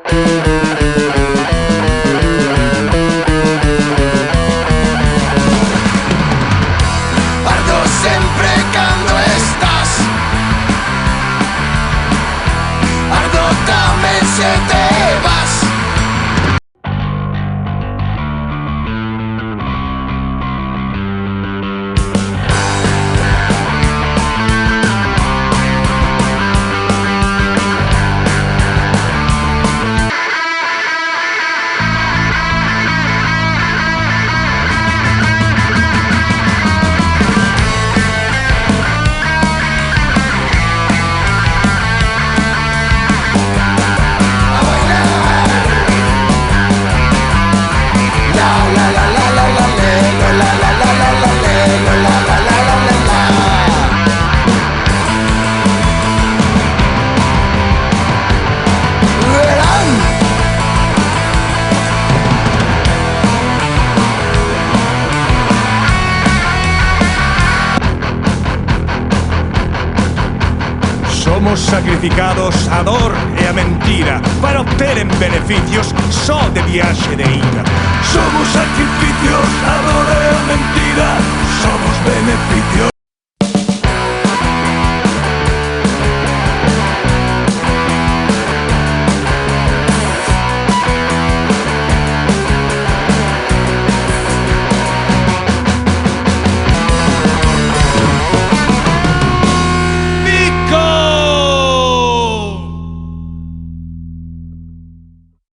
Ardo sempre cando estás, ardo tamén se te vas. Somos sacrificados a dor e a mentira para obteren beneficios só de viaxe de ida. Somos sacrificios a dor e a mentira, somos beneficios.